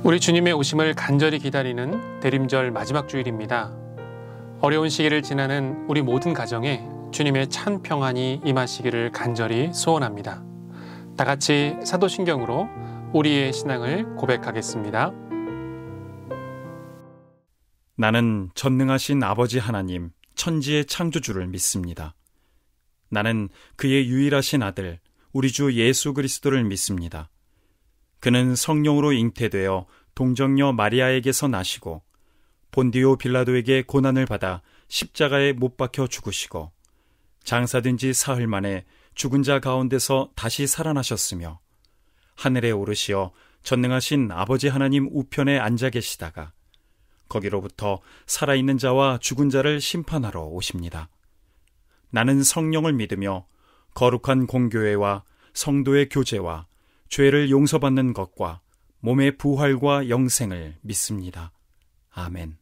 우리 주님의 오심을 간절히 기다리는 대림절 마지막 주일입니다. 어려운 시기를 지나는 우리 모든 가정에 주님의 참 평안이 임하시기를 간절히 소원합니다. 다 같이 사도신경으로 우리의 신앙을 고백하겠습니다. 나는 전능하신 아버지 하나님, 천지의 창조주를 믿습니다. 나는 그의 유일하신 아들, 우리 주 예수 그리스도를 믿습니다. 그는 성령으로 잉태되어 동정녀 마리아에게서 나시고 본디오 빌라도에게 고난을 받아 십자가에 못 박혀 죽으시고 장사된 지 사흘 만에 죽은 자 가운데서 다시 살아나셨으며 하늘에 오르시어 전능하신 아버지 하나님 우편에 앉아 계시다가 거기로부터 살아있는 자와 죽은 자를 심판하러 오십니다. 나는 성령을 믿으며 거룩한 공교회와 성도의 교제와 죄를 용서받는 것과 몸의 부활과 영생을 믿습니다. 아멘.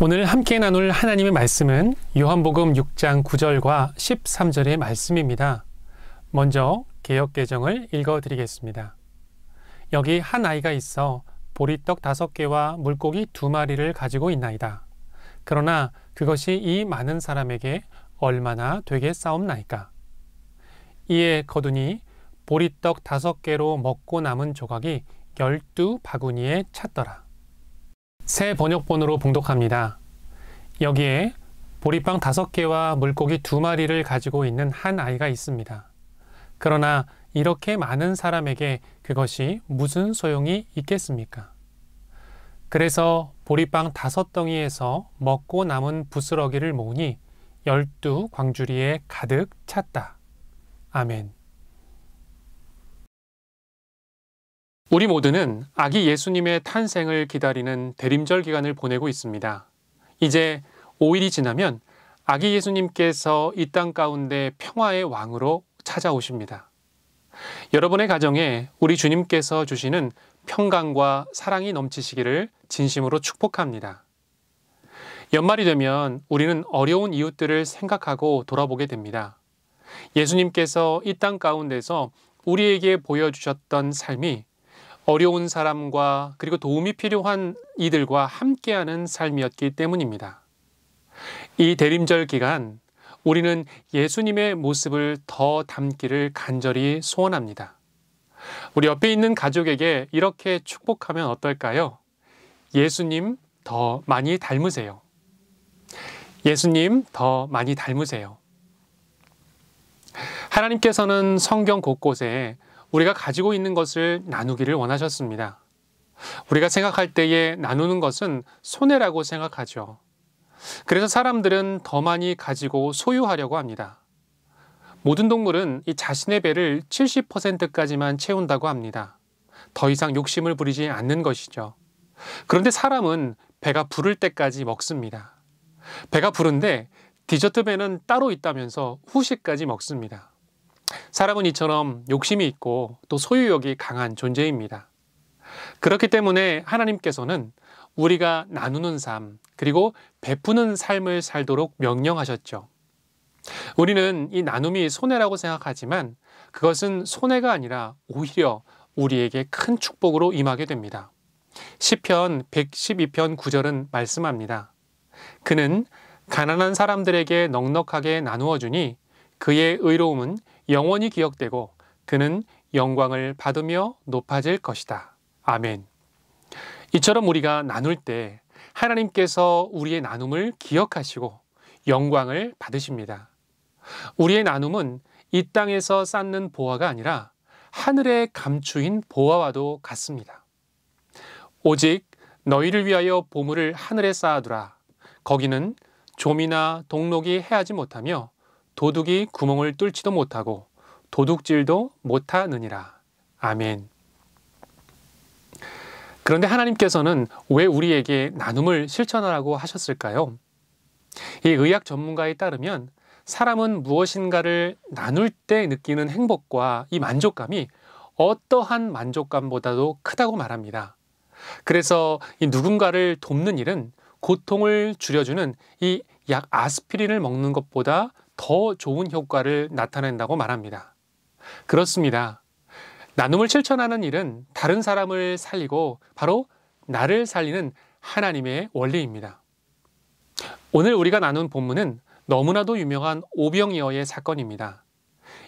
오늘 함께 나눌 하나님의 말씀은 요한복음 6장 9절과 13절의 말씀입니다. 먼저 개역개정을 읽어드리겠습니다. 여기 한 아이가 있어 보리떡 5개와 물고기 2마리를 가지고 있나이다. 그러나 그것이 이 많은 사람에게 얼마나 되겠사옵나이까. 이에 거두니 보리떡 5개로 먹고 남은 조각이 12바구니에 찼더라. 새 번역본으로 봉독합니다. 여기에 보리빵 5개와 물고기 2마리를 가지고 있는 한 아이가 있습니다. 그러나 이렇게 많은 사람에게 그것이 무슨 소용이 있겠습니까? 그래서 보리빵 5덩이에서 먹고 남은 부스러기를 모으니 12광주리에 가득 찼다. 아멘. 우리 모두는 아기 예수님의 탄생을 기다리는 대림절 기간을 보내고 있습니다. 이제 5일이 지나면 아기 예수님께서 이 땅 가운데 평화의 왕으로 찾아오십니다. 여러분의 가정에 우리 주님께서 주시는 평강과 사랑이 넘치시기를 진심으로 축복합니다. 연말이 되면 우리는 어려운 이웃들을 생각하고 돌아보게 됩니다. 예수님께서 이 땅 가운데서 우리에게 보여주셨던 삶이 어려운 사람과 그리고 도움이 필요한 이들과 함께하는 삶이었기 때문입니다. 이 대림절 기간 우리는 예수님의 모습을 더 담기를 간절히 소원합니다. 우리 옆에 있는 가족에게 이렇게 축복하면 어떨까요? 예수님 더 많이 닮으세요. 예수님 더 많이 닮으세요. 하나님께서는 성경 곳곳에 우리가 가지고 있는 것을 나누기를 원하셨습니다. 우리가 생각할 때에 나누는 것은 손해라고 생각하죠. 그래서 사람들은 더 많이 가지고 소유하려고 합니다. 모든 동물은 이 자신의 배를 70%까지만 채운다고 합니다. 더 이상 욕심을 부리지 않는 것이죠. 그런데 사람은 배가 부를 때까지 먹습니다. 배가 부른데 디저트 배는 따로 있다면서 후식까지 먹습니다. 사람은 이처럼 욕심이 있고 또 소유욕이 강한 존재입니다. 그렇기 때문에 하나님께서는 우리가 나누는 삶, 그리고 베푸는 삶을 살도록 명령하셨죠. 우리는 이 나눔이 손해라고 생각하지만 그것은 손해가 아니라 오히려 우리에게 큰 축복으로 임하게 됩니다. 시편 112편 9절은 말씀합니다. 그는 가난한 사람들에게 넉넉하게 나누어 주니 그의 의로움은 영원히 기억되고 그는 영광을 받으며 높아질 것이다. 아멘. 이처럼 우리가 나눌 때 하나님께서 우리의 나눔을 기억하시고 영광을 받으십니다. 우리의 나눔은 이 땅에서 쌓는 보화가 아니라 하늘에 감추인 보화와도 같습니다. 오직 너희를 위하여 보물을 하늘에 쌓아두라. 거기는 좀이나 동록이 해하지 못하며 도둑이 구멍을 뚫지도 못하고 도둑질도 못하느니라. 아멘. 그런데 하나님께서는 왜 우리에게 나눔을 실천하라고 하셨을까요? 이 의학 전문가에 따르면 사람은 무엇인가를 나눌 때 느끼는 행복과 이 만족감이 어떠한 만족감보다도 크다고 말합니다. 그래서 이 누군가를 돕는 일은 고통을 줄여주는 이 약 아스피린을 먹는 것보다 더 좋은 효과를 나타낸다고 말합니다. 그렇습니다. 나눔을 실천하는 일은 다른 사람을 살리고 바로 나를 살리는 하나님의 원리입니다. 오늘 우리가 나눈 본문은 너무나도 유명한 오병이어의 사건입니다.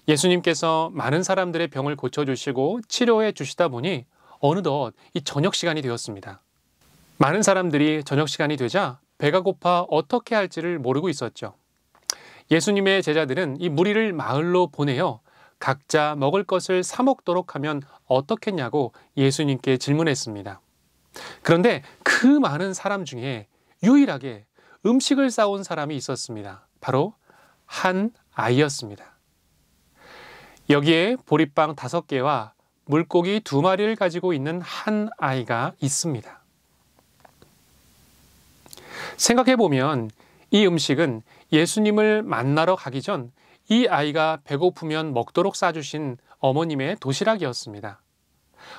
예수님께서 많은 사람들의 병을 고쳐주시고 치료해 주시다 보니 어느덧 이 저녁 시간이 되었습니다. 많은 사람들이 저녁 시간이 되자 배가 고파 어떻게 할지를 모르고 있었죠. 예수님의 제자들은 이 무리를 마을로 보내어 각자 먹을 것을 사 먹도록 하면 어떻겠냐고 예수님께 질문했습니다. 그런데 그 많은 사람 중에 유일하게 음식을 싸온 사람이 있었습니다. 바로 한 아이였습니다. 여기에 보리빵 5개와 물고기 2마리를 가지고 있는 한 아이가 있습니다. 생각해보면 이 음식은 예수님을 만나러 가기 전 이 아이가 배고프면 먹도록 싸주신 어머님의 도시락이었습니다.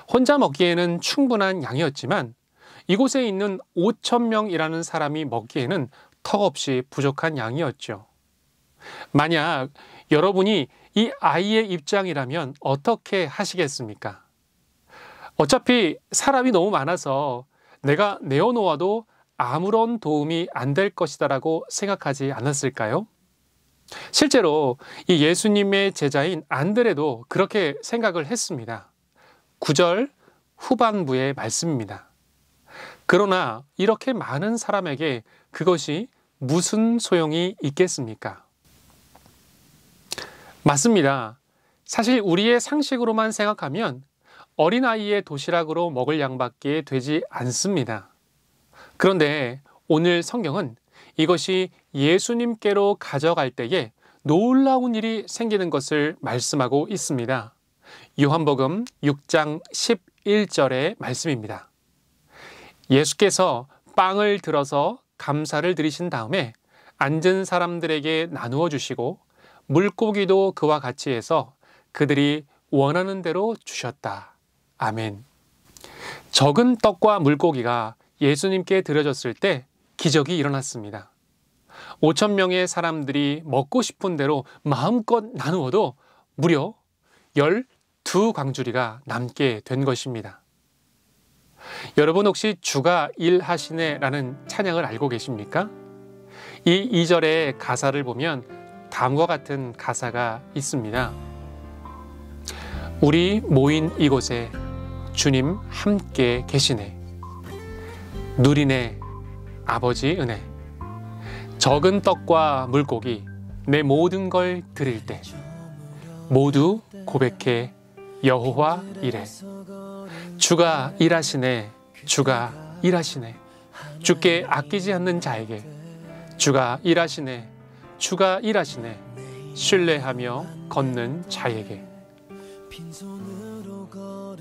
혼자 먹기에는 충분한 양이었지만 이곳에 있는 5,000명이라는 사람이 먹기에는 턱없이 부족한 양이었죠. 만약 여러분이 이 아이의 입장이라면 어떻게 하시겠습니까? 어차피 사람이 너무 많아서 내가 내어놓아도 아무런 도움이 안 될 것이다라고 생각하지 않았을까요? 실제로 이 예수님의 제자인 안드레도 그렇게 생각을 했습니다. 9절 후반부의 말씀입니다. 그러나 이렇게 많은 사람에게 그것이 무슨 소용이 있겠습니까? 맞습니다. 사실 우리의 상식으로만 생각하면 어린아이의 도시락으로 먹을 양밖에 되지 않습니다. 그런데 오늘 성경은 이것이 예수님께로 가져갈 때에 놀라운 일이 생기는 것을 말씀하고 있습니다. 요한복음 6장 11절의 말씀입니다. 예수께서 빵을 들어서 감사를 드리신 다음에 앉은 사람들에게 나누어 주시고 물고기도 그와 같이 해서 그들이 원하는 대로 주셨다. 아멘. 적은 떡과 물고기가 예수님께 드려졌을 때 기적이 일어났습니다. 5천 명의 사람들이 먹고 싶은 대로 마음껏 나누어도 무려 12광주리가 남게 된 것입니다. 여러분 혹시 주가 일하시네 라는 찬양을 알고 계십니까? 이 2절의 가사를 보면 다음과 같은 가사가 있습니다. 우리 모인 이곳에 주님 함께 계시네. 누리네 아버지 은혜. 적은 떡과 물고기 내 모든 걸 드릴 때 모두 고백해 여호와 이래. 주가 일하시네. 주가 일하시네. 주께 아끼지 않는 자에게 주가 일하시네. 주가 일하시네. 신뢰하며 걷는 자에게.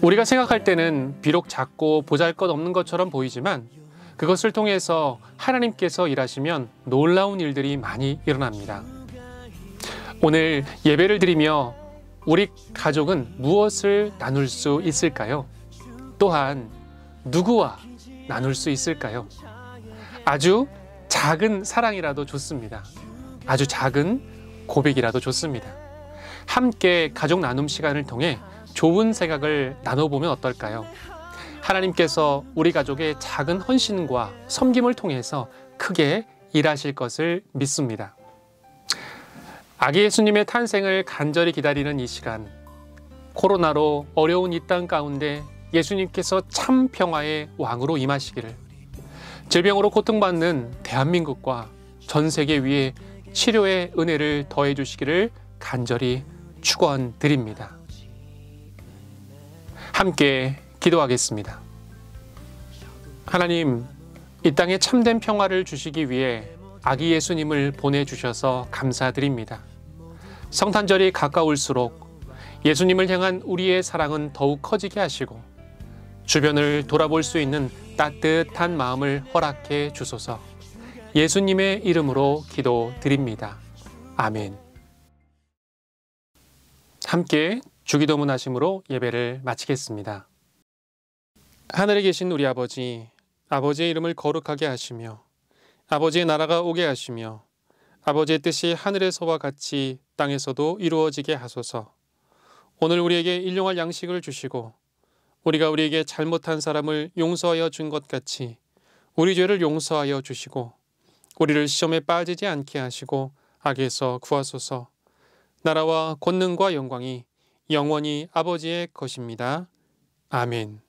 우리가 생각할 때는 비록 작고 보잘것없는 것처럼 보이지만 그것을 통해서 하나님께서 일하시면 놀라운 일들이 많이 일어납니다. 오늘 예배를 드리며 우리 가족은 무엇을 나눌 수 있을까요? 또한 누구와 나눌 수 있을까요? 아주 작은 사랑이라도 좋습니다. 아주 작은 고백이라도 좋습니다. 함께 가족 나눔 시간을 통해 좋은 생각을 나눠보면 어떨까요? 하나님께서 우리 가족의 작은 헌신과 섬김을 통해서 크게 일하실 것을 믿습니다. 아기 예수님의 탄생을 간절히 기다리는 이 시간, 코로나로 어려운 이 땅 가운데 예수님께서 참 평화의 왕으로 임하시기를, 질병으로 고통받는 대한민국과 전 세계 위에 치료의 은혜를 더해 주시기를 간절히 축원드립니다. 함께 기도하겠습니다. 하나님, 이 땅에 참된 평화를 주시기 위해 아기 예수님을 보내주셔서 감사드립니다. 성탄절이 가까울수록 예수님을 향한 우리의 사랑은 더욱 커지게 하시고 주변을 돌아볼 수 있는 따뜻한 마음을 허락해 주소서. 예수님의 이름으로 기도드립니다. 아멘. 함께 주기도문 하심으로 예배를 마치겠습니다. 하늘에 계신 우리 아버지, 아버지의 이름을 거룩하게 하시며 아버지의 나라가 오게 하시며 아버지의 뜻이 하늘에서와 같이 땅에서도 이루어지게 하소서. 오늘 우리에게 일용할 양식을 주시고 우리가 우리에게 잘못한 사람을 용서하여 준 것 같이 우리 죄를 용서하여 주시고 우리를 시험에 빠지지 않게 하시고 악에서 구하소서. 나라와 권능과 영광이 영원히 아버지의 것입니다. 아멘.